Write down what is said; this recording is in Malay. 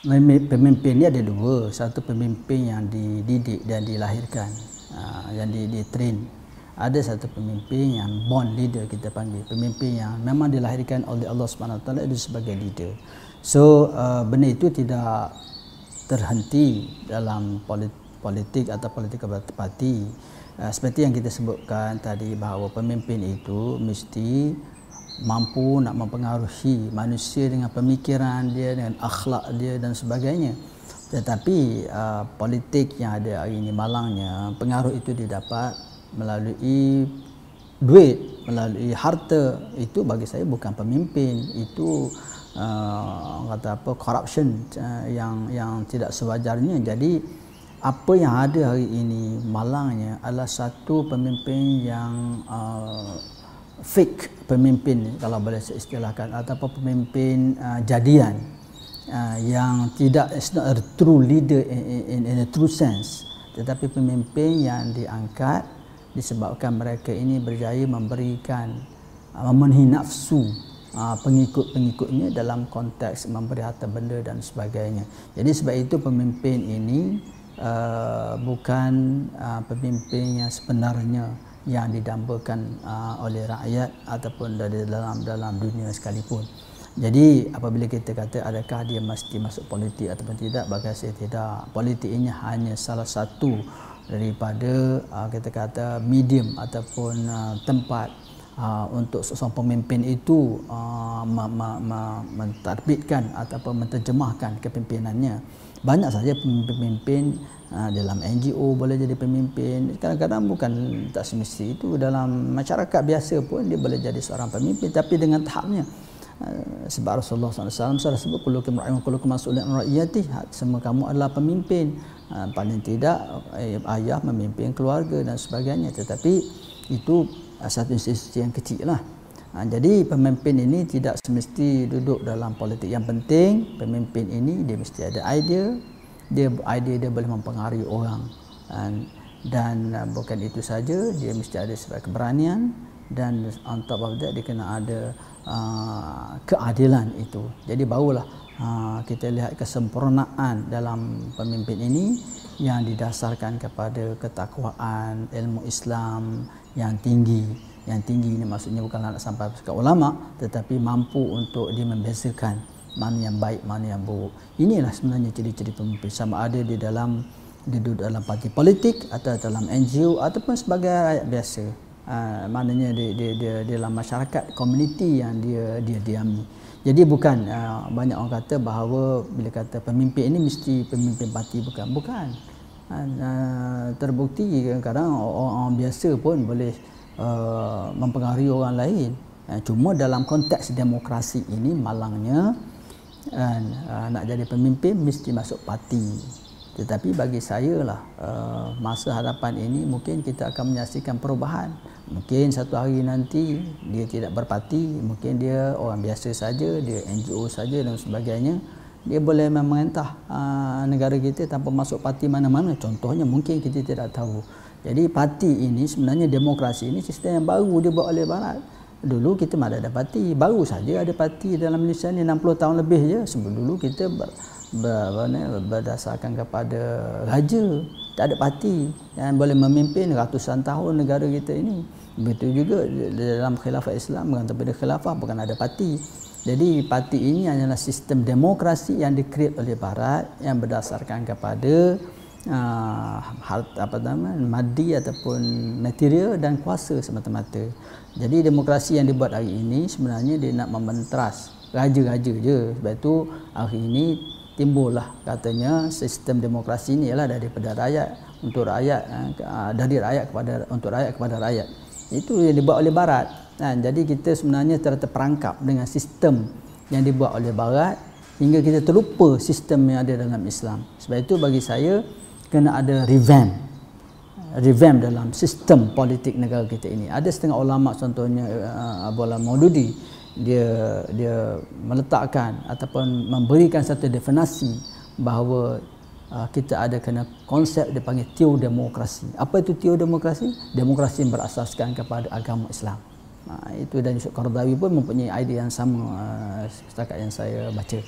Pemimpin ni ada dua. Satu pemimpin yang dididik dan dilahirkan, yang di-train. Ada satu pemimpin yang born leader, kita panggil. Pemimpin yang memang dilahirkan oleh Allah SWT itu sebagai leader. So benda itu tidak terhenti dalam politik atau politik parti. Seperti yang kita sebutkan tadi, bahawa pemimpin itu mesti mampu nak mempengaruhi manusia dengan pemikiran dia, dengan akhlak dia dan sebagainya. Tetapi politik yang ada hari ini, malangnya pengaruh itu didapat melalui duit, melalui harta. Itu bagi saya bukan pemimpin, itu kata apa, corruption yang tidak sewajarnya. Jadi apa yang ada hari ini, malangnya, adalah satu pemimpin yang fake pemimpin, kalau boleh saya istilahkan, ataupun pemimpin jadian, yang tidak, is not a true leader in a true sense, tetapi pemimpin yang diangkat disebabkan mereka ini berjaya memberikan, memenuhi nafsu pengikut-pengikutnya dalam konteks memberi harta benda dan sebagainya. Jadi sebab itu pemimpin ini bukan pemimpin yang sebenarnya yang didambakan oleh rakyat ataupun dari dalam dunia sekalipun. Jadi apabila kita kata adakah dia mesti masuk politik ataupun tidak, bagi saya tidak. Politik ini hanya salah satu daripada kita kata medium ataupun tempat untuk seorang pemimpin itu mentadbirkan ataupun menterjemahkan kepimpinannya. Banyak saja pemimpin dalam NGO boleh jadi pemimpin. Kadang-kadang bukan, tak semesti itu, dalam masyarakat biasa pun dia boleh jadi seorang pemimpin, tapi dengan tahapnya. Sebab Rasulullah SAW sudah sebut, kullukum ra'in wa kullukum mas'ulun an ra'iyatihi, semua kamu adalah pemimpin. Paling tidak ayah memimpin keluarga dan sebagainya, tetapi itu satu institusi yang kecil lah. Jadi pemimpin ini tidak semesti duduk dalam politik. Yang penting pemimpin ini dia mesti ada idea, dia boleh mempengaruhi orang, dan bukan itu saja, dia mesti ada sebagai keberanian, dan on top of that dia kena ada keadilan itu. Jadi barulah kita lihat kesempurnaan dalam pemimpin ini yang didasarkan kepada ketakwaan, ilmu Islam yang tinggi. Yang tinggi ini maksudnya bukan nak sampai ke ulama, tetapi mampu untuk dia membezakan mana yang baik, mana yang buruk. Inilah sebenarnya ciri-ciri pemimpin, sama ada di dalam, dia duduk dalam parti politik atau dalam NGO ataupun sebagai rakyat biasa. Maknanya dia dalam masyarakat, komuniti yang dia diami. Jadi bukan banyak orang kata bahawa bila kata pemimpin ini mesti pemimpin parti, bukan. Terbukti kadang-kadang orang biasa pun boleh mempengaruhi orang lain. Cuma dalam konteks demokrasi ini, malangnya nak jadi pemimpin mesti masuk parti. Tetapi bagi saya lah, masa hadapan ini mungkin kita akan menyaksikan perubahan. Mungkin satu hari nanti dia tidak berparti, mungkin dia orang biasa saja, dia NGO saja dan sebagainya. Dia boleh memerintah negara kita tanpa masuk parti mana-mana. Contohnya mungkin kita tidak tahu. Jadi parti ini sebenarnya, demokrasi ini sistem yang baru dibuat oleh Barat. Dulu kita mana ada parti, baru saja ada parti dalam Malaysia ni 60 tahun lebih je. Sebelum dulu kita berdasarkan kepada raja, tak ada parti yang boleh memimpin ratusan tahun negara kita ini. Begitu juga dalam khilafah Islam, pada khilafah bukan ada parti. Jadi parti ini adalah sistem demokrasi yang dikreat oleh Barat, yang berdasarkan kepada maddi ataupun material dan kuasa semata-mata. Jadi demokrasi yang dibuat hari ini sebenarnya dia nak mementras raja-raja je. Sebab itu hari ini timbullah katanya sistem demokrasi ini ialah daripada rakyat untuk rakyat, dari rakyat kepada, untuk rakyat kepada rakyat. Itu yang dibuat oleh Barat. Jadi kita sebenarnya terperangkap dengan sistem yang dibuat oleh Barat hingga kita terlupa sistem yang ada dalam Islam. Sebab itu bagi saya kena ada revamp dalam sistem politik negara kita ini. Ada setengah ulama, contohnya Abu Al-Maududi, dia meletakkan ataupun memberikan satu definisi bahawa kita ada kena konsep dipanggil teodemokrasi. Apa itu teodemokrasi? Demokrasi yang berasaskan kepada agama Islam. Itu, dan Yusuf Qaradawi pun mempunyai idea yang sama setakat yang saya baca.